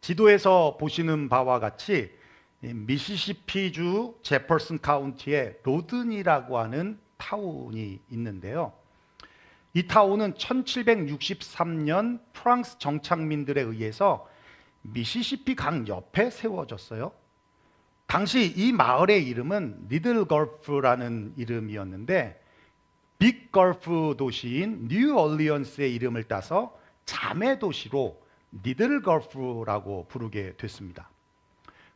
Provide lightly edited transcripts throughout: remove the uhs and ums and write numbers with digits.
지도에서 보시는 바와 같이 미시시피주 제퍼슨 카운티에 로든이라고 하는 타운이 있는데요. 이 타운은 1763년 프랑스 정착민들에 의해서 미시시피 강 옆에 세워졌어요. 당시 이 마을의 이름은 리들 걸프라는 이름이었는데 빅 걸프 도시인 뉴 얼리언스의 이름을 따서 자매 도시로 리들 걸프라고 부르게 됐습니다.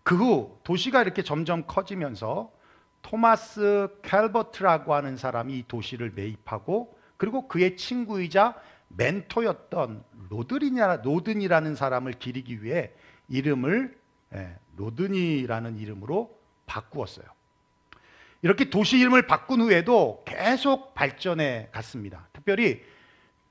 그 후 도시가 이렇게 점점 커지면서 토마스 캘버트라고 하는 사람이 이 도시를 매입하고 그리고 그의 친구이자 멘토였던 로든이라는 사람을 기리기 위해 이름을 로든이라는 이름으로 바꾸었어요. 이렇게 도시 이름을 바꾼 후에도 계속 발전해 갔습니다. 특별히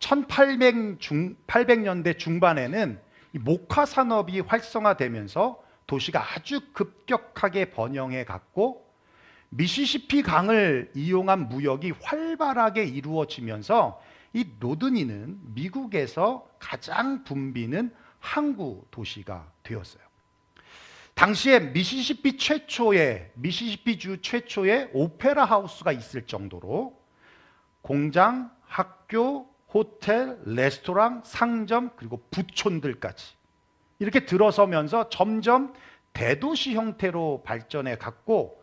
1800년대 중반에는 이 목화 산업이 활성화되면서 도시가 아주 급격하게 번영해 갔고 미시시피 강을 이용한 무역이 활발하게 이루어지면서 이 로드니는 미국에서 가장 붐비는 항구 도시가 되었어요. 당시에 미시시피주 최초의 오페라 하우스가 있을 정도로 공장, 학교, 호텔, 레스토랑, 상점 그리고 부촌들까지 이렇게 들어서면서 점점 대도시 형태로 발전해 갔고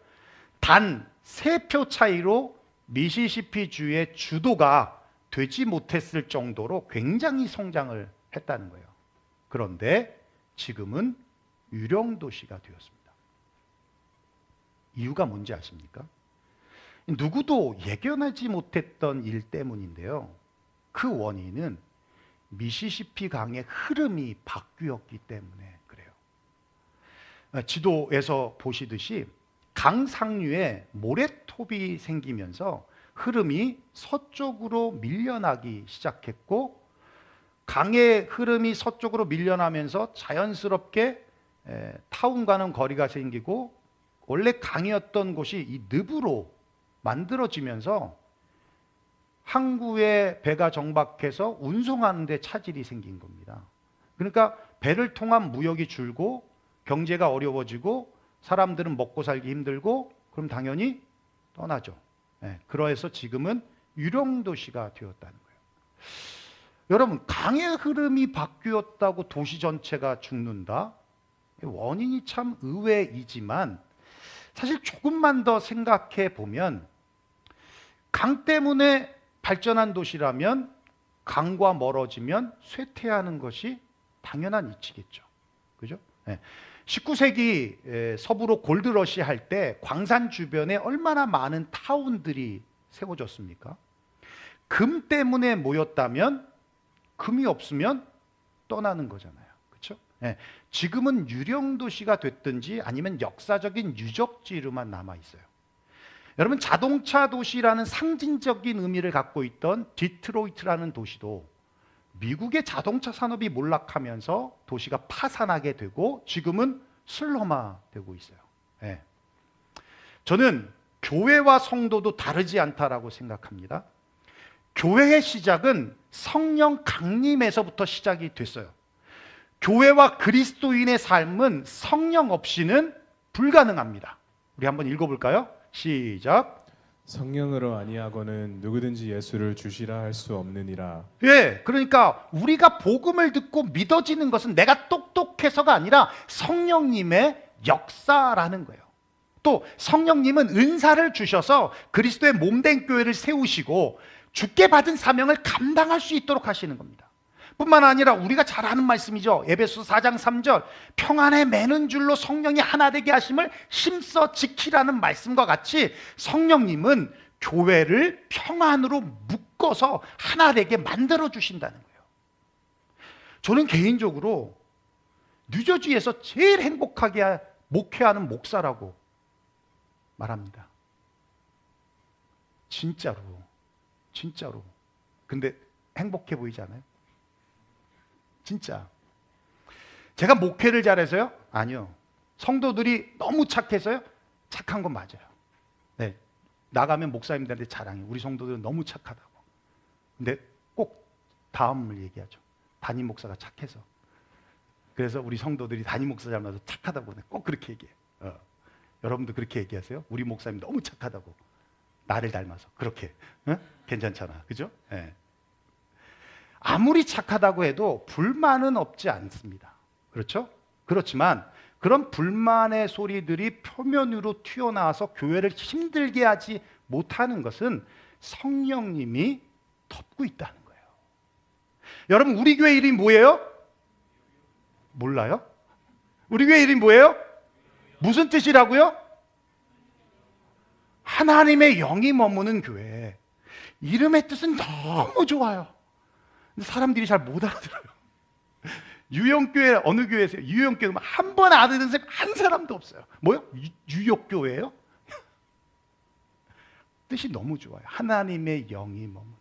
단 3표 차이로 미시시피주의 주도가 되지 못했을 정도로 굉장히 성장을 했다는 거예요. 그런데 지금은 유령 도시가 되었습니다. 이유가 뭔지 아십니까? 누구도 예견하지 못했던 일 때문인데요. 그 원인은 미시시피 강의 흐름이 바뀌었기 때문에 그래요. 지도에서 보시듯이 강 상류에 모래톱이 생기면서 흐름이 서쪽으로 밀려나기 시작했고 강의 흐름이 서쪽으로 밀려나면서 자연스럽게 타운과는 거리가 생기고 원래 강이었던 곳이 이 늪으로 만들어지면서 항구에 배가 정박해서 운송하는 데 차질이 생긴 겁니다. 그러니까 배를 통한 무역이 줄고 경제가 어려워지고 사람들은 먹고 살기 힘들고 그럼 당연히 떠나죠. 그래서 지금은 유령 도시가 되었다는 거예요. 여러분, 강의 흐름이 바뀌었다고 도시 전체가 죽는다? 원인이 참 의외이지만 사실 조금만 더 생각해 보면 강 때문에 발전한 도시라면 강과 멀어지면 쇠퇴하는 것이 당연한 이치겠죠. 그죠? 19세기 서부로 골드러시 할 때 광산 주변에 얼마나 많은 타운들이 세워졌습니까? 금 때문에 모였다면 금이 없으면 떠나는 거잖아요. 그렇죠? 지금은 유령 도시가 됐든지 아니면 역사적인 유적지로만 남아 있어요. 여러분, 자동차 도시라는 상징적인 의미를 갖고 있던 디트로이트라는 도시도 미국의 자동차 산업이 몰락하면서 도시가 파산하게 되고 지금은 슬럼화되고 있어요. 저는 교회와 성도도 다르지 않다라고 생각합니다. 교회의 시작은 성령 강림에서부터 시작이 됐어요. 교회와 그리스도인의 삶은 성령 없이는 불가능합니다. 우리 한번 읽어볼까요? 시작. 성령으로 아니하고는 누구든지 예수를 주시라 할 수 없느니라. 그러니까 우리가 복음을 듣고 믿어지는 것은 내가 똑똑해서가 아니라 성령님의 역사라는 거예요. 또 성령님은 은사를 주셔서 그리스도의 몸된 교회를 세우시고 주께 받은 사명을 감당할 수 있도록 하시는 겁니다. 뿐만 아니라 우리가 잘 아는 말씀이죠. 에베소 4장 3절 평안에 매는 줄로 성령이 하나 되게 하심을 힘써 지키라는 말씀과 같이 성령님은 교회를 평안으로 묶어서 하나 되게 만들어 주신다는 거예요. 저는 개인적으로 뉴저지에서 제일 행복하게 목회하는 목사라고 말합니다. 진짜로. 근데 행복해 보이지 않아요? 진짜. 제가 목회를 잘해서요? 아니요. 성도들이 너무 착해서요? 착한 건 맞아요. 나가면 목사님들한테 자랑해요. 우리 성도들은 너무 착하다고. 근데 꼭 다음을 얘기하죠. 담임 목사가 착해서. 그래서 우리 성도들이 담임 목사 닮아서 착하다고 꼭 그렇게 얘기해요. 여러분도 그렇게 얘기하세요? 우리 목사님 너무 착하다고. 나를 닮아서. 그렇게. 괜찮잖아. 그죠? 예. 아무리 착하다고 해도 불만은 없지 않습니다. 그렇죠? 그렇지만 그런 불만의 소리들이 표면으로 튀어나와서 교회를 힘들게 하지 못하는 것은 성령님이 덮고 있다는 거예요. 여러분, 우리 교회 이름이 뭐예요? 몰라요? 우리 교회 이름이 뭐예요? 무슨 뜻이라고요? 하나님의 영이 머무는 교회. 이름의 뜻은 너무 좋아요. 근데 사람들이 잘 못 알아들어요. 유영교회 어느 교회세요? 유영교회 한 번 알아듣는 사람 한 사람도 없어요. 뭐요? 유욕교회예요? 뜻이 너무 좋아요. 하나님의 영이 머무는.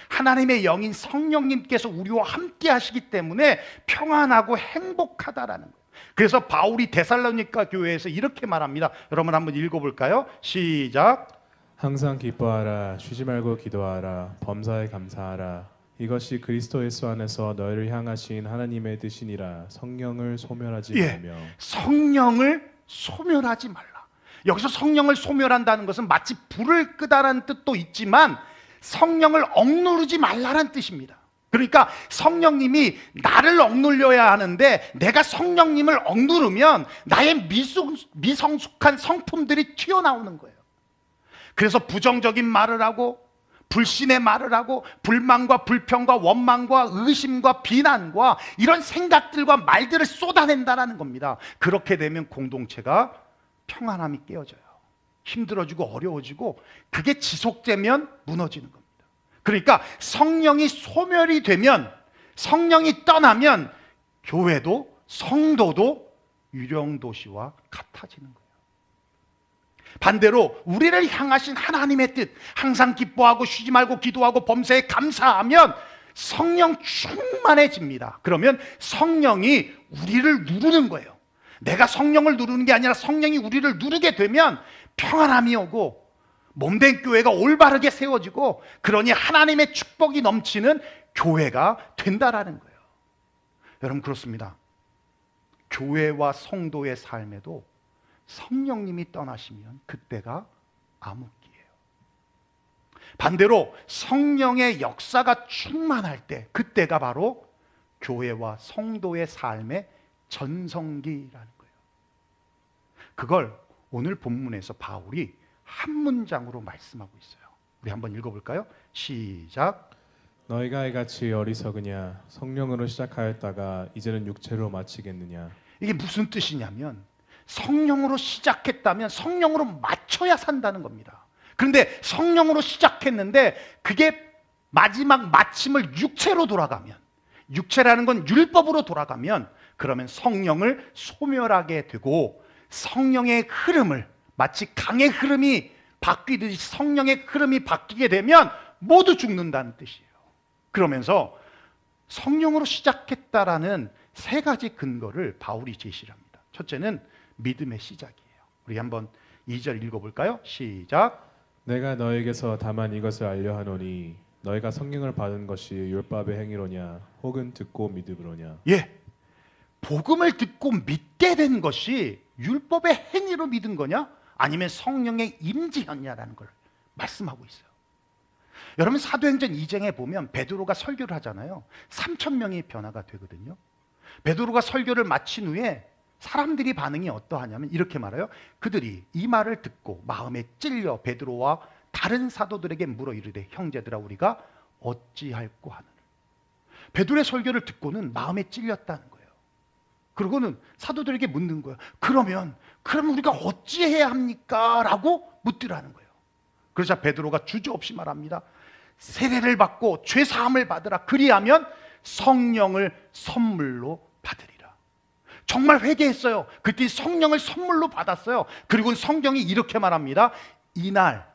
하나님의 영인 성령님께서 우리와 함께 하시기 때문에 평안하고 행복하다라는 거예요. 그래서 바울이 데살로니가 교회에서 이렇게 말합니다. 여러분 한번 읽어볼까요? 시작. 항상 기뻐하라. 쉬지 말고 기도하라. 범사에 감사하라. 이것이 그리스도 예수 안에서 너희를 향하신 하나님의 뜻이니라. 성령을 소멸하지 말며. 성령을 소멸하지 말라. 여기서 성령을 소멸한다는 것은 마치 불을 끄다라는 뜻도 있지만 성령을 억누르지 말라는 뜻입니다. 그러니까 성령님이 나를 억눌려야 하는데 내가 성령님을 억누르면 나의 미성숙한 성품들이 튀어나오는 거예요. 그래서 부정적인 말을 하고 불신의 말을 하고 불만과 불평과 원망과 의심과 비난과 이런 생각들과 말들을 쏟아낸다는 겁니다. 그렇게 되면 공동체가 평안함이 깨어져요. 힘들어지고 어려워지고 그게 지속되면 무너지는 겁니다. 그러니까 성령이 소멸이 되면, 성령이 떠나면 교회도 성도도 유령도시와 같아지는 거예요. 반대로 우리를 향하신 하나님의 뜻, 항상 기뻐하고 쉬지 말고 기도하고 범사에 감사하면 성령 충만해집니다. 그러면 성령이 우리를 누르는 거예요. 내가 성령을 누르는 게 아니라 성령이 우리를 누르게 되면 평안함이 오고 몸된 교회가 올바르게 세워지고, 그러니 하나님의 축복이 넘치는 교회가 된다라는 거예요. 여러분, 그렇습니다. 교회와 성도의 삶에도 성령님이 떠나시면 그때가 암흑기예요. 반대로 성령의 역사가 충만할 때, 그때가 바로 교회와 성도의 삶의 전성기라는 거예요. 그걸 오늘 본문에서 바울이 한 문장으로 말씀하고 있어요. 우리 한번 읽어볼까요? 시작. 너희가 이같이 어리석으냐. 성령으로 시작하였다가 이제는 육체로 마치겠느냐. 이게 무슨 뜻이냐면 성령으로 시작했다면 성령으로 마쳐야 산다는 겁니다. 그런데 성령으로 시작했는데 그게 마지막 마침을 육체로 돌아가면, 육체라는 건 율법으로 돌아가면, 그러면 성령을 소멸하게 되고 성령의 흐름을, 마치 강의 흐름이 바뀌듯이 성령의 흐름이 바뀌게 되면 모두 죽는다는 뜻이에요. 그러면서 성령으로 시작했다라는 세 가지 근거를 바울이 제시를 합니다. 첫째는 믿음의 시작이에요. 우리 한번 2절 읽어볼까요? 시작. 내가 너에게서 다만 이것을 알려 하노니 너희가 성령을 받은 것이 율법의 행위로냐 혹은 듣고 믿음으로냐. 예, 복음을 듣고 믿게 된 것이 율법의 행위로 믿은 거냐 아니면 성령의 임재였냐라는 걸 말씀하고 있어요. 여러분, 사도행전 2장에 보면 베드로가 설교를 하잖아요. 3,000명이 변화가 되거든요. 베드로가 설교를 마친 후에 사람들이 반응이 어떠하냐면 이렇게 말해요. 그들이 이 말을 듣고 마음에 찔려 베드로와 다른 사도들에게 물어 이르되 형제들아 우리가 어찌할꼬 하느냐. 베드로의 설교를 듣고는 마음에 찔렸다는 거예요. 그러고는 사도들에게 묻는 거예요. 그럼 우리가 어찌해야 합니까? 라고 묻더라는 거예요. 그러자 베드로가 주저없이 말합니다. 세례를 받고 죄사함을 받으라. 그리하면 성령을 선물로 받으리라. 정말 회개했어요. 그때 성령을 선물로 받았어요. 그리고 성경이 이렇게 말합니다. 이날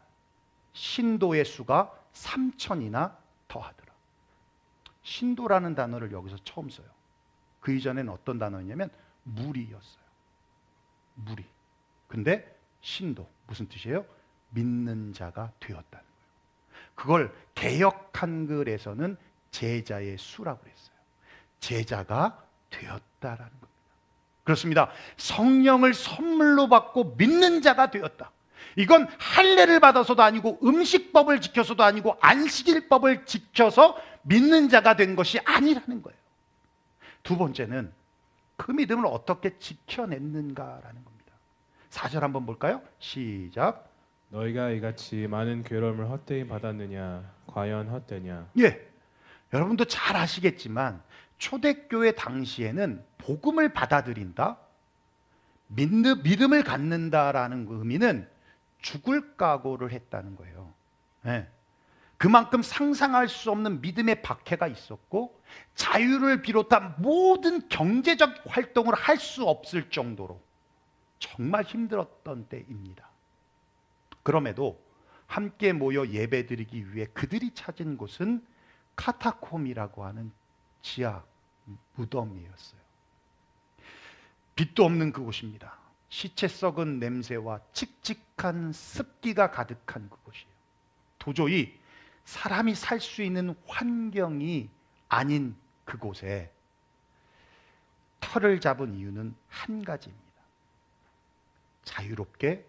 신도의 수가 3,000이나 더하더라. 신도라는 단어를 여기서 처음 써요. 그 이전에는 어떤 단어였냐면 무리였어요. 무리. 근데 신도 무슨 뜻이에요? 믿는 자가 되었다는 거예요. 그걸 개역 한글에서는 제자의 수라고 그랬어요. 제자가 되었다라는 겁니다. 그렇습니다. 성령을 선물로 받고 믿는 자가 되었다. 이건 할례를 받아서도 아니고 음식법을 지켜서도 아니고 안식일법을 지켜서 믿는 자가 된 것이 아니라는 거예요. 두 번째는 그 믿음을 어떻게 지켜냈는가라는 겁니다. 4절 한번 볼까요? 시작. 너희가 이같이 많은 괴로움을 헛되이 받았느냐? 과연 헛되냐? 예, 여러분도 잘 아시겠지만 초대교회 당시에는 복음을 받아들인다, 믿음을 갖는다라는 의미는 죽을 각오를 했다는 거예요. 예. 그만큼 상상할 수 없는 믿음의 박해가 있었고 자유를 비롯한 모든 경제적 활동을 할 수 없을 정도로 정말 힘들었던 때입니다. 그럼에도 함께 모여 예배드리기 위해 그들이 찾은 곳은 카타콤이라고 하는 지하 무덤이었어요. 빛도 없는 그곳입니다. 시체 썩은 냄새와 칙칙한 습기가 가득한 그곳이에요. 도저히 사람이 살 수 있는 환경이 아닌 그곳에 터를 잡은 이유는 한 가지입니다. 자유롭게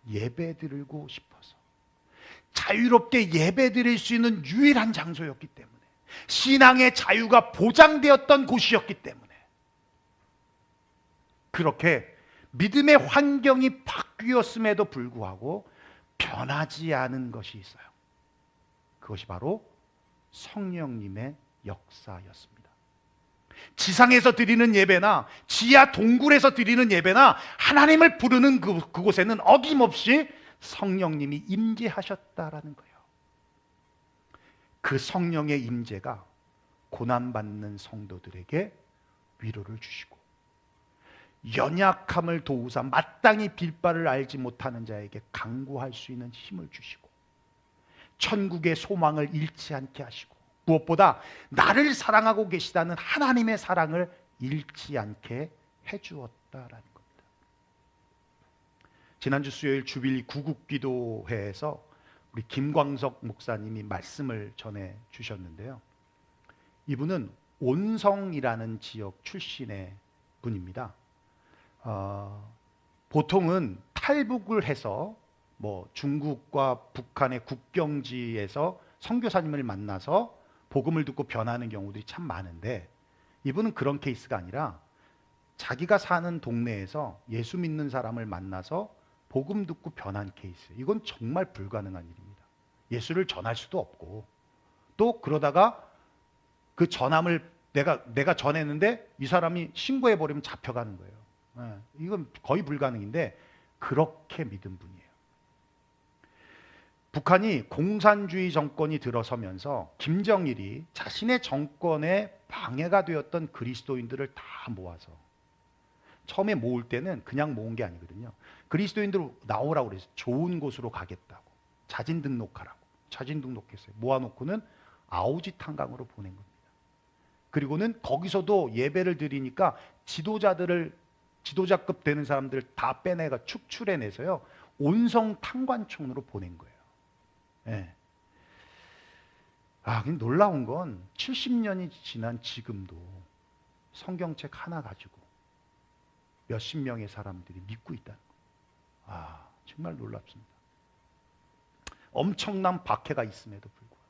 예배드리고 싶어서. 자유롭게 예배드릴 수 있는 유일한 장소였기 때문에, 신앙의 자유가 보장되었던 곳이었기 때문에 그렇게 믿음의 환경이 바뀌었음에도 불구하고 변하지 않은 것이 있어요. 그것이 바로 성령님의 역사였습니다. 지상에서 드리는 예배나 지하 동굴에서 드리는 예배나 하나님을 부르는 그곳에는 어김없이 성령님이 임재하셨다라는 거예요. 그 성령의 임재가 고난받는 성도들에게 위로를 주시고 연약함을 도우사 마땅히 빌바를 알지 못하는 자에게 강구할 수 있는 힘을 주시고 천국의 소망을 잃지 않게 하시고 무엇보다 나를 사랑하고 계시다는 하나님의 사랑을 잃지 않게 해주었다라는 겁니다. 지난주 수요일 주빌리 구국기도회에서 우리 김광석 목사님이 말씀을 전해 주셨는데요. 이분은 온성이라는 지역 출신의 분입니다. 보통은 탈북을 해서 중국과 북한의 국경지에서 선교사님을 만나서 복음을 듣고 변하는 경우들이 참 많은데, 이분은 그런 케이스가 아니라 자기가 사는 동네에서 예수 믿는 사람을 만나서 복음 듣고 변한 케이스. 이건 정말 불가능한 일입니다. 예수를 전할 수도 없고, 또 그러다가 그 전함을 내가 전했는데 이 사람이 신고해버리면 잡혀가는 거예요. 이건 거의 불가능인데 그렇게 믿은 분이에요. 북한이 공산주의 정권이 들어서면서 김정일이 자신의 정권에 방해가 되었던 그리스도인들을 다 모아서, 처음에 모을 때는 그냥 모은 게 아니거든요. 그리스도인들 나오라고 그래서 좋은 곳으로 가겠다고 자진 등록하라고 자진 등록했어요. 모아놓고는 아오지 탄강으로 보낸 겁니다. 그리고는 거기서도 예배를 드리니까 지도자급 되는 사람들 다 빼내가 축출해내서요 온성 탄관촌으로 보낸 거예요. 예. 근데 놀라운 건 70년이 지난 지금도 성경책 하나 가지고 몇십 명의 사람들이 믿고 있다는 거예요. 정말 놀랍습니다. 엄청난 박해가 있음에도 불구하고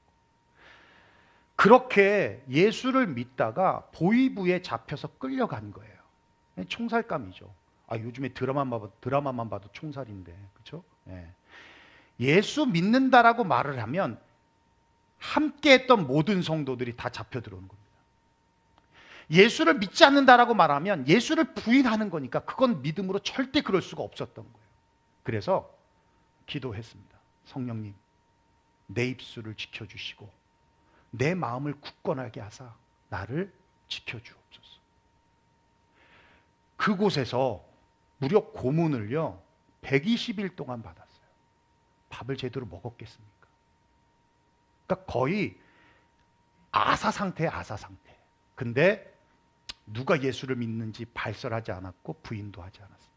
그렇게 예수를 믿다가 보위부에 잡혀서 끌려간 거예요. 총살감이죠. 요즘에 드라마만 봐도 총살인데, 그렇죠? 예. 예수 믿는다라고 말을 하면 함께했던 모든 성도들이 다 잡혀 들어오는 겁니다. 예수를 믿지 않는다라고 말하면 예수를 부인하는 거니까 그건 믿음으로 절대 그럴 수가 없었던 거예요. 그래서 기도했습니다. 성령님, 내 입술을 지켜주시고 내 마음을 굳건하게 하사 나를 지켜주옵소서. 그곳에서 무려 고문을요 120일 동안 받았어요. 밥을 제대로 먹었겠습니까? 그러니까 거의 아사 상태에 아사 상태. 근데 누가 예수를 믿는지 발설하지 않았고 부인도 하지 않았습니다.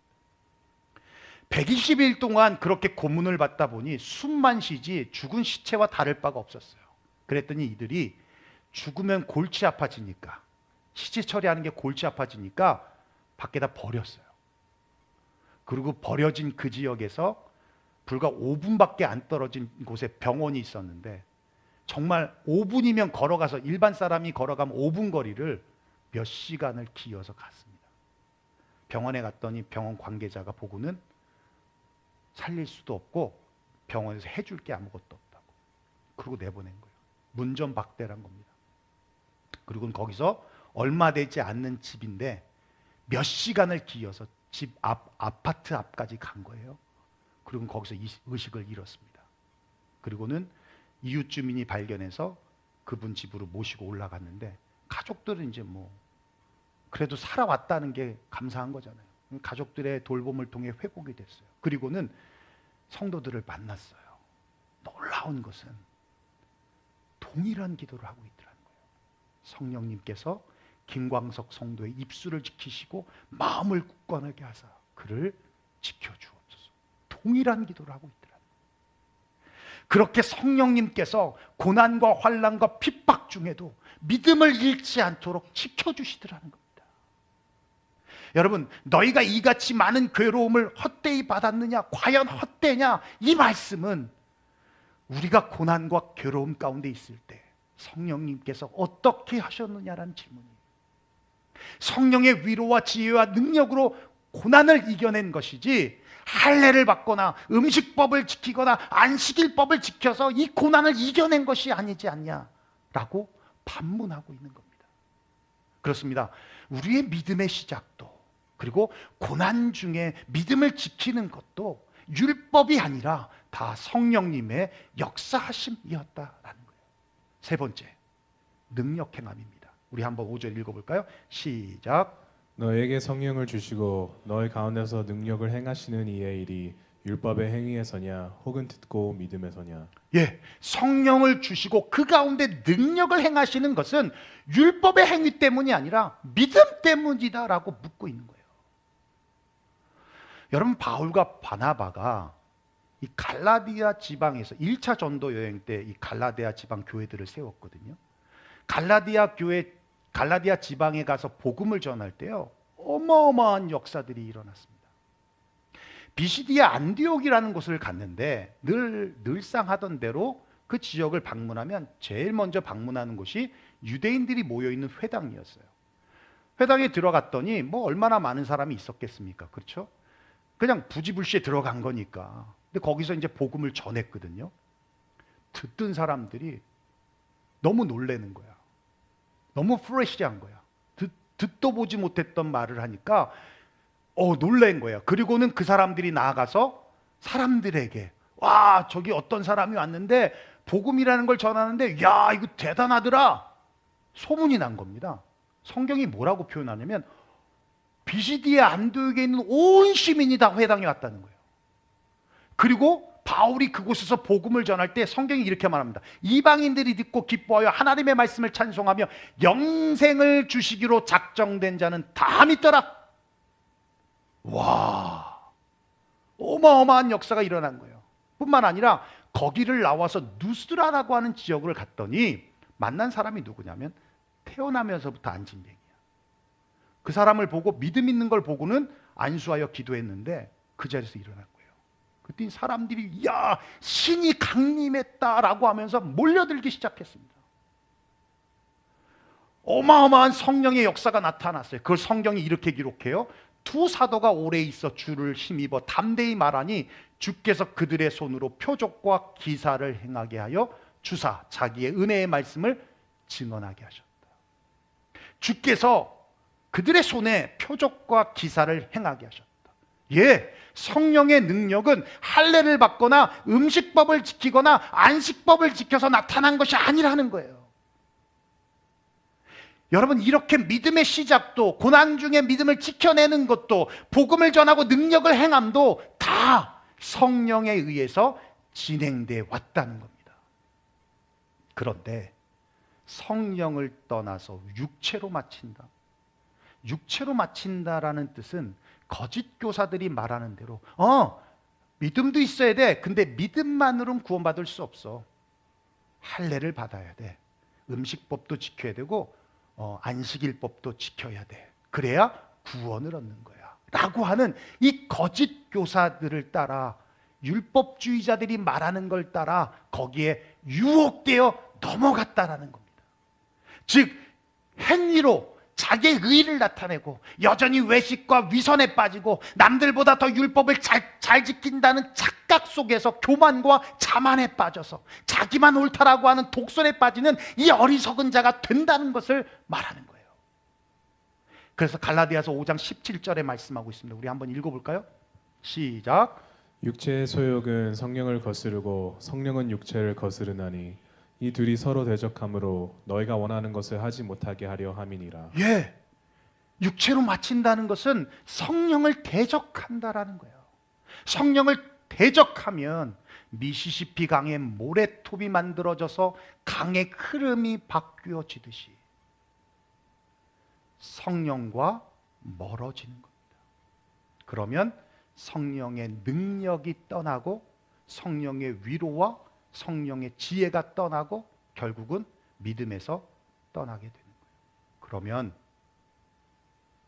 120일 동안 그렇게 고문을 받다 보니 숨만 쉬지 죽은 시체와 다를 바가 없었어요. 그랬더니 이들이 죽으면 골치 아파지니까, 시체 처리하는 게 골치 아파지니까 밖에다 버렸어요. 그리고 버려진 그 지역에서 불과 5분밖에 안 떨어진 곳에 병원이 있었는데 정말 5분이면 걸어가서 일반 사람이 걸어가면 5분 거리를 몇 시간을 기어서 갔습니다. 병원에 갔더니 병원 관계자가 보고는 살릴 수도 없고 병원에서 해줄 게 아무것도 없다고. 그러고 내보낸 거예요. 문전박대란 겁니다. 그리고 거기서 얼마 되지 않는 집인데 몇 시간을 기어서 집 앞, 아파트 앞까지 간 거예요. 그리고 거기서 의식을 잃었습니다. 그리고는 이웃 주민이 발견해서 그분 집으로 모시고 올라갔는데 가족들은 이제 뭐 그래도 살아왔다는 게 감사한 거잖아요. 가족들의 돌봄을 통해 회복이 됐어요. 그리고는 성도들을 만났어요. 놀라운 것은 동일한 기도를 하고 있더라는 거예요. 성령님께서 김광석 성도의 입술을 지키시고 마음을 굳건하게 하사 그를 지켜주옵소서. 동일한 기도를 하고 있더라는 거예요. 그렇게 성령님께서 고난과 환난과 핍박 중에도 믿음을 잃지 않도록 지켜주시더라는 겁니다. 여러분, 너희가 이같이 많은 괴로움을 헛되이 받았느냐? 과연 헛되냐? 이 말씀은 우리가 고난과 괴로움 가운데 있을 때 성령님께서 어떻게 하셨느냐라는 질문이에요. 성령의 위로와 지혜와 능력으로 고난을 이겨낸 것이지 할례를 받거나 음식법을 지키거나 안식일법을 지켜서 이 고난을 이겨낸 것이 아니지 않냐라고 반문하고 있는 겁니다. 그렇습니다. 우리의 믿음의 시작도 그리고 고난 중에 믿음을 지키는 것도 율법이 아니라 다 성령님의 역사하심이었다라는 거예요. 세 번째, 능력 행함입니다. 우리 한번 5절 읽어볼까요? 시작. 너에게 성령을 주시고 너희 가운데서 능력을 행하시는 이의 일이 율법의 행위에서냐 혹은 듣고 믿음에서냐. 예, 성령을 주시고 그 가운데 능력을 행하시는 것은 율법의 행위 때문이 아니라 믿음 때문이다라고 묻고 있는 거예요. 여러분, 바울과 바나바가 이 갈라디아 지방에서 1차 전도 여행 때 이 갈라디아 지방 교회들을 세웠거든요. 갈라디아 지방에 가서 복음을 전할 때요, 어마어마한 역사들이 일어났습니다. 비시디아 안디옥이라는 곳을 갔는데 늘상 하던 대로 그 지역을 방문하면 제일 먼저 방문하는 곳이 유대인들이 모여있는 회당이었어요. 회당에 들어갔더니 뭐 얼마나 많은 사람이 있었겠습니까? 그렇죠? 그냥 부지불식에 들어간 거니까. 근데 거기서 이제 복음을 전했거든요. 듣던 사람들이 너무 놀라는 거야. 너무 프레시한 거야. 듣도 보지 못했던 말을 하니까 놀란 거예요. 그리고는 그 사람들이 나아가서 사람들에게 와, 저기 어떤 사람이 왔는데 복음이라는 걸 전하는데 야, 이거 대단하더라. 소문이 난 겁니다. 성경이 뭐라고 표현하냐면 비시디아 안디옥에 있는 온 시민이 다 회당에 왔다는 거예요. 그리고 바울이 그곳에서 복음을 전할 때 성경이 이렇게 말합니다. 이방인들이 듣고 기뻐하여 하나님의 말씀을 찬송하며 영생을 주시기로 작정된 자는 다 믿더라. 와, 어마어마한 역사가 일어난 거예요. 뿐만 아니라 거기를 나와서 누스라라고 하는 지역을 갔더니 만난 사람이 누구냐면 태어나면서부터 안진뱅이야. 그 사람을 보고 믿음 있는 걸 보고는 안수하여 기도했는데 그 자리에서 일어난 거예요. 그때 사람들이 야, 신이 강림했다라고 하면서 몰려들기 시작했습니다. 어마어마한 성령의 역사가 나타났어요. 그걸 성경이 이렇게 기록해요. 두 사도가 오래 있어 주를 힘입어 담대히 말하니 주께서 그들의 손으로 표적과 기사를 행하게 하여 주사 자기의 은혜의 말씀을 증언하게 하셨다. 주께서 그들의 손에 표적과 기사를 행하게 하셨다. 예, 성령의 능력은 할례를 받거나 음식법을 지키거나 안식법을 지켜서 나타난 것이 아니라는 거예요. 여러분, 이렇게 믿음의 시작도 고난 중에 믿음을 지켜내는 것도 복음을 전하고 능력을 행함도 다 성령에 의해서 진행돼 왔다는 겁니다. 그런데 성령을 떠나서 육체로 마친다. 육체로 마친다라는 뜻은 거짓 교사들이 말하는 대로 믿음도 있어야 돼. 근데 믿음만으로는 구원받을 수 없어. 할례를 받아야 돼. 음식법도 지켜야 되고 안식일법도 지켜야 돼. 그래야 구원을 얻는 거야 라고 하는 이 거짓 교사들을 따라, 율법주의자들이 말하는 걸 따라 거기에 유혹되어 넘어갔다라는 겁니다. 즉 행위로 자기의 의의를 나타내고 여전히 외식과 위선에 빠지고 남들보다 더 율법을 잘 지킨다는 착각 속에서 교만과 자만에 빠져서 자기만 옳다라고 하는 독선에 빠지는 이 어리석은 자가 된다는 것을 말하는 거예요. 그래서 갈라디아서 5장 17절에 말씀하고 있습니다. 우리 한번 읽어볼까요? 시작. 육체의 소욕은 성령을 거스르고 성령은 육체를 거스르나니 이 둘이 서로 대적함으로 너희가 원하는 것을 하지 못하게 하려 함이니라. 예, 육체로 마친다는 것은 성령을 대적한다라는 거예요. 성령을 대적하면 미시시피 강에 모래톱이 만들어져서 강의 흐름이 바뀌어지듯이 성령과 멀어지는 겁니다. 그러면 성령의 능력이 떠나고 성령의 위로와 성령의 지혜가 떠나고 결국은 믿음에서 떠나게 되는 거예요. 그러면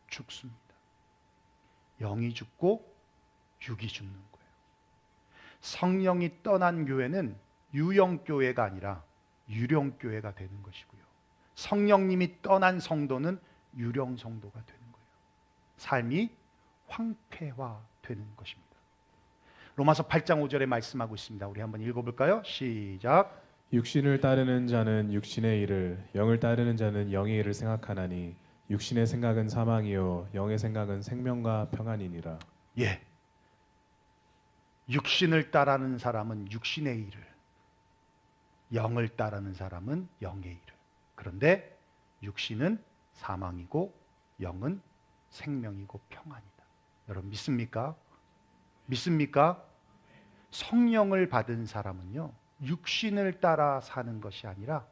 죽습니다. 영이 죽고 육이 죽는 거예요. 성령이 떠난 교회는 유영교회가 아니라 유령교회가 되는 것이고요. 성령님이 떠난 성도는 유령성도가 되는 거예요. 삶이 황폐화되는 것입니다. 로마서 8장 5절에 말씀하고 있습니다. 우리 한번 읽어볼까요? 시작. 육신을 따르는 자는 육신의 일을, 영을 따르는 자는 영의 일을 생각하나니 육신의 생각은 사망이요 영의 생각은 생명과 평안이니라. 예, 육신을 따르는 사람은 육신의 일을, 영을 따르는 사람은 영의 일을. 그런데 육신은 사망이고 영은 생명이고 평안이다. 여러분 믿습니까? 믿습니까? 성령을 받은 사람은요, 육신을 따라 사는 것이 아니라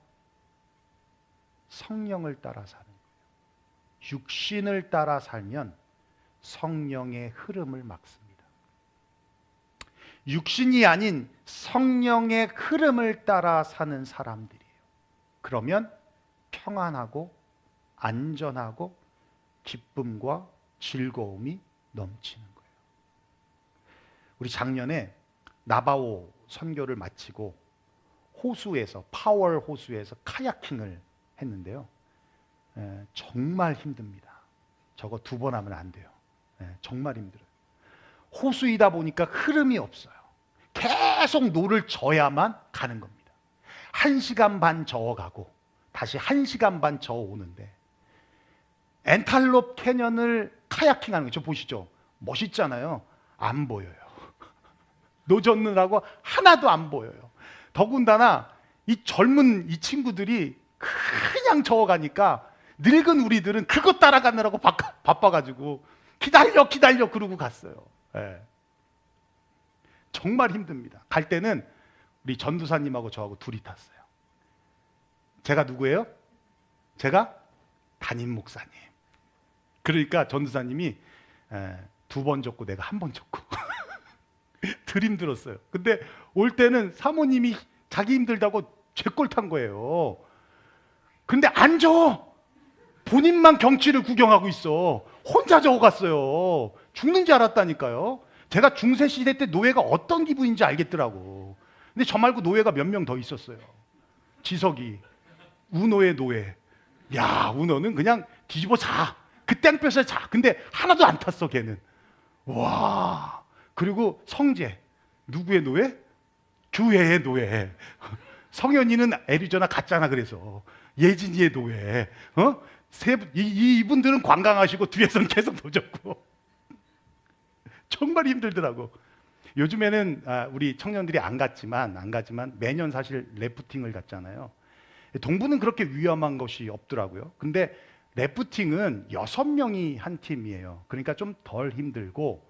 성령을 따라 사는 거예요. 육신을 따라 살면 성령의 흐름을 막습니다. 육신이 아닌 성령의 흐름을 따라 사는 사람들이에요. 그러면 평안하고 안전하고 기쁨과 즐거움이 넘치는 거예요. 우리 작년에 나바오 선교를 마치고 호수에서, 파월 호수에서 카야킹을 했는데요. 정말 힘듭니다. 저거 2번 하면 안 돼요. 정말 힘들어요. 호수이다 보니까 흐름이 없어요. 계속 노를 져야만 가는 겁니다. 1시간 반 저어가고 다시 1시간 반 저어오는데, 엔탈롭 캐년을 카야킹하는 거 저 보시죠. 멋있잖아요. 안 보여요. 노젓느라고 하나도 안 보여요. 더군다나 이 젊은 이 친구들이 그냥 저어가니까 늙은 우리들은 그거 따라가느라고 바빠가지고 기다려 그러고 갔어요. 예. 정말 힘듭니다. 갈 때는 우리 전도사님하고 저하고 둘이 탔어요. 제가 누구예요? 제가 담임 목사님. 그러니까 전도사님이 2번 줬고 내가 1번 줬고 덜 힘들었어요. 근데 올 때는 사모님이 자기 힘들다고 제 꼴 탄 거예요. 근데 안 줘. 본인만 경치를 구경하고 있어. 혼자 저어갔어요. 죽는 줄 알았다니까요. 제가 중세시대 때 노예가 어떤 기분인지 알겠더라고. 근데 저 말고 노예가 몇 명 더 있었어요. 지석이, 우노의 노예. 야, 우노는 그냥 뒤집어 자. 그 땡볕에 자. 근데 하나도 안 탔어, 걔는. 와. 그리고 성재. 누구의 노예? 교회의 노예. 성현이는 애리조나 갔잖아, 그래서. 예진이의 노예. 이분들은 관광하시고 뒤에서는 계속 노졌고. 정말 힘들더라고. 요즘에는 우리 청년들이 안 갔지만 매년 사실 래프팅을 갔잖아요. 동부는 그렇게 위험한 것이 없더라고요. 근데 래프팅은 6명이 한 팀이에요. 그러니까 좀 덜 힘들고,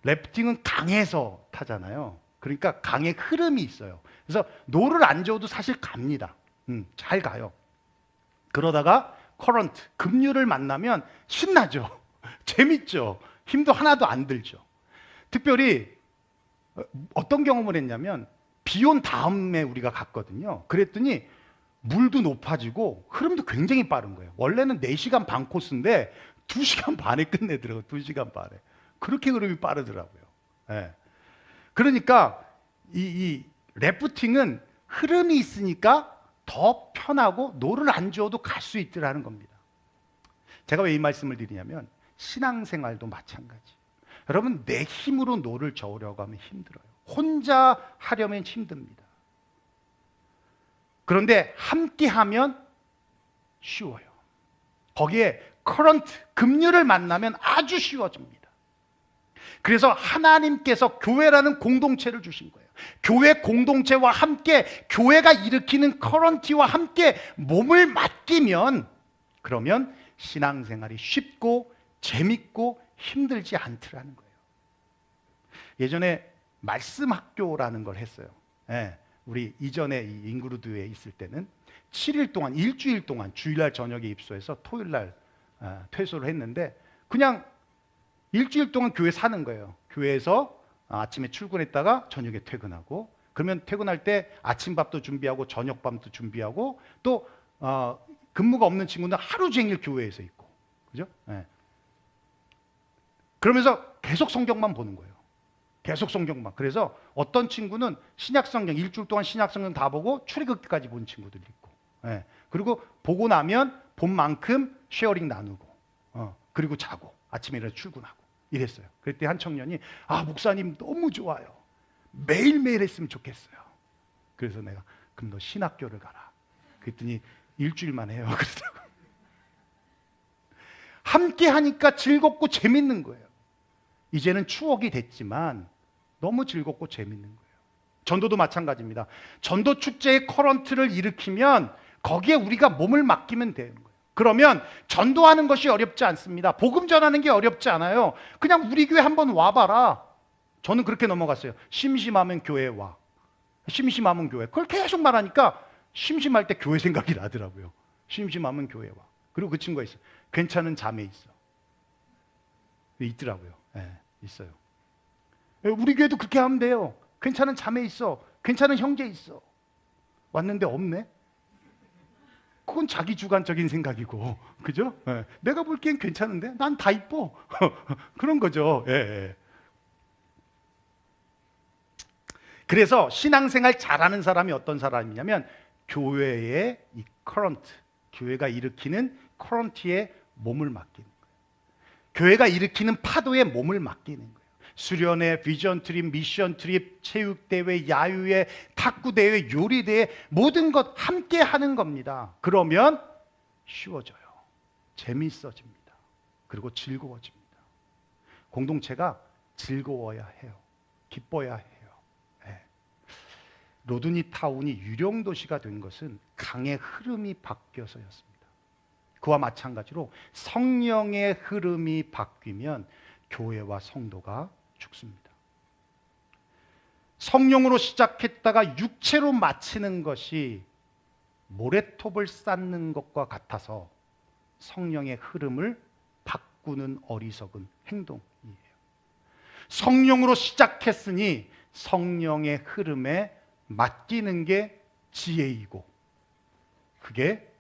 래프팅은 강에서 타잖아요. 그러니까 강의 흐름이 있어요. 그래서 노를 안 줘도 사실 갑니다. 잘 가요. 그러다가 커런트, 급류를 만나면 신나죠. 재밌죠. 힘도 하나도 안 들죠. 특별히 어떤 경험을 했냐면, 비 온 다음에 우리가 갔거든요. 그랬더니 물도 높아지고 흐름도 굉장히 빠른 거예요. 원래는 4시간 반 코스인데 2시간 반에 끝내더라고요. 2시간 반에. 그렇게 흐름이 빠르더라고요. 예. 그러니까 이 래프팅은 흐름이 있으니까 더 편하고 노를 안 줘도 갈 수 있더라는 겁니다. 제가 왜 이 말씀을 드리냐면 신앙생활도 마찬가지. 여러분, 내 힘으로 노를 저으려고 하면 힘들어요. 혼자 하려면 힘듭니다. 그런데 함께 하면 쉬워요. 거기에 커런트, 급류를 만나면 아주 쉬워집니다. 그래서 하나님께서 교회라는 공동체를 주신 거예요. 교회 공동체와 함께 교회가 일으키는 커런티와 함께 몸을 맡기면 그러면 신앙생활이 쉽고 재밌고 힘들지 않더라는 거예요. 예전에 말씀학교라는 걸 했어요. 예, 우리 이전에 이 잉그루드에 있을 때는 7일 동안, 일주일 동안 주일날 저녁에 입소해서 토요일날 퇴소를 했는데 그냥 일주일 동안 교회 사는 거예요. 교회에서 아침에 출근했다가 저녁에 퇴근하고, 그러면 퇴근할 때 아침밥도 준비하고 저녁밥도 준비하고, 또 근무가 없는 친구는 하루 종일 교회에서 있고, 그죠? 네. 그러면서 계속 성경만 보는 거예요. 계속 성경만. 그래서 어떤 친구는 신약 성경 일주일 동안 신약 성경 다 보고 출애굽기까지 본 친구들이 있고, 네. 그리고 보고 나면 본 만큼 쉐어링 나누고, 그리고 자고 아침에 일어나 출근하고 이랬어요. 그랬더니 한 청년이 목사님 너무 좋아요. 매일매일 했으면 좋겠어요. 그래서 내가 그럼 너 신학교를 가라. 그랬더니 일주일만 해요. 그러더라고요. 함께 하니까 즐겁고 재밌는 거예요. 이제는 추억이 됐지만 너무 즐겁고 재밌는 거예요. 전도도 마찬가지입니다. 전도 축제의 커런트를 일으키면 거기에 우리가 몸을 맡기면 되는 거예요. 그러면 전도하는 것이 어렵지 않습니다. 복음 전하는 게 어렵지 않아요. 그냥 우리 교회 한번 와봐라. 저는 그렇게 넘어갔어요. 심심하면 교회에 와. 심심하면 교회. 그걸 계속 말하니까 심심할 때 교회 생각이 나더라고요. 심심하면 교회에 와. 그리고 그 친구가 있어요. 괜찮은 자매 있어. 있더라고요. 네, 있어요. 우리 교회도 그렇게 하면 돼요. 괜찮은 자매 있어. 괜찮은 형제 있어. 왔는데 없네. 그건 자기 주관적인 생각이고, 그죠? 네. 내가 볼기엔 괜찮은데 난 다 이뻐. 그런 거죠. 예, 예. 그래서 신앙생활 잘하는 사람이 어떤 사람이냐면 교회의 이 커런트, 교회가 일으키는 커런트에 몸을 맡기는 거예요. 교회가 일으키는 파도에 몸을 맡기는 거예요. 수련회, 비전 트립, 미션 트립, 체육대회, 야유회, 탁구대회, 요리대회 모든 것 함께 하는 겁니다. 그러면 쉬워져요. 재미있어집니다. 그리고 즐거워집니다. 공동체가 즐거워야 해요. 기뻐야 해요. 네. 로드니 타운이 유령 도시가 된 것은 강의 흐름이 바뀌어서였습니다. 그와 마찬가지로 성령의 흐름이 바뀌면 교회와 성도가 죽습니다. 성령으로 시작했다가 육체로 마치는 것이 모래톱을 쌓는 것과 같아서 성령의 흐름을 바꾸는 어리석은 행동이에요. 성령으로 시작했으니 성령의 흐름에 맡기는 게 지혜이고 그게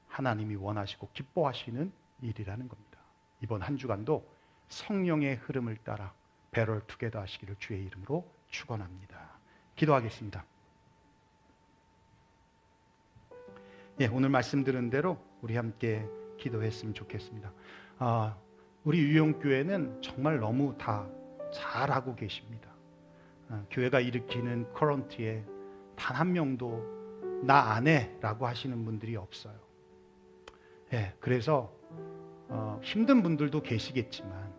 하나님이 원하시고 기뻐하시는 일이라는 겁니다. 이번 한 주간도 성령의 흐름을 따라 배럴 투게더 하시기를 주의 이름으로 축원합니다. 기도하겠습니다. 예, 오늘 말씀드린 대로 우리 함께 기도했으면 좋겠습니다. 우리 유용교회는 정말 너무 다 잘하고 계십니다. 교회가 일으키는 커런트에 단 한 명도 나 안 해라고 하시는 분들이 없어요. 예, 그래서 힘든 분들도 계시겠지만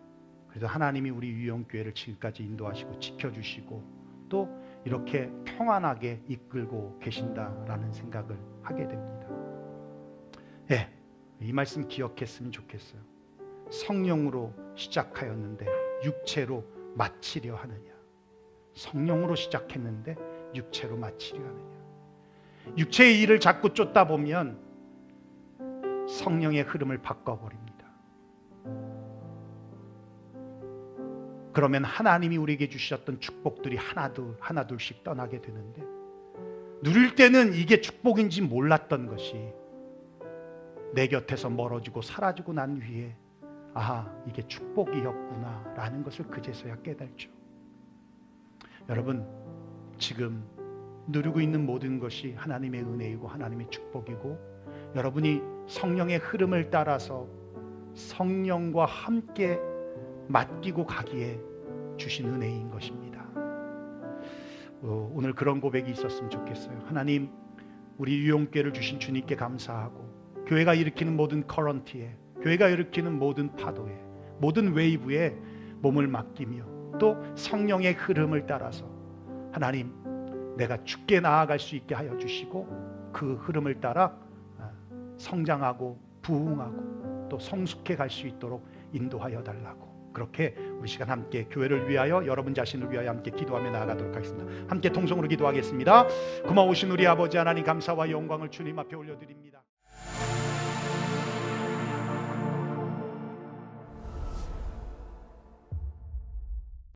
그래서 하나님이 우리 유영교회를 지금까지 인도하시고 지켜주시고 또 이렇게 평안하게 이끌고 계신다라는 생각을 하게 됩니다. 예, 이 말씀 기억했으면 좋겠어요. 성령으로 시작하였는데 육체로 마치려 하느냐. 성령으로 시작했는데 육체로 마치려 하느냐. 육체의 일을 자꾸 쫓다 보면 성령의 흐름을 바꿔버립니다. 그러면 하나님이 우리에게 주셨던 축복들이 하나둘씩 떠나게 되는데 누릴 때는 이게 축복인지 몰랐던 것이 내 곁에서 멀어지고 사라지고 난 후에 아, 이게 축복이었구나 라는 것을 그제서야 깨달죠. 여러분, 지금 누리고 있는 모든 것이 하나님의 은혜이고 하나님의 축복이고, 여러분이 성령의 흐름을 따라서 성령과 함께 맡기고 가기에 주신 은혜인 것입니다. 오늘 그런 고백이 있었으면 좋겠어요. 하나님, 우리 유용교회를 주신 주님께 감사하고, 교회가 일으키는 모든 커런티에, 교회가 일으키는 모든 파도에, 모든 웨이브에 몸을 맡기며 또 성령의 흐름을 따라서 하나님, 내가 주께 나아갈 수 있게 하여 주시고, 그 흐름을 따라 성장하고 부흥하고 또 성숙해 갈 수 있도록 인도하여 달라고, 그렇게 우리 시간 함께 교회를 위하여, 여러분 자신을 위하여 함께 기도하며 나아가도록 하겠습니다. 함께 통성으로 기도하겠습니다. 고마우신 우리 아버지 하나님, 감사와 영광을 주님 앞에 올려드립니다.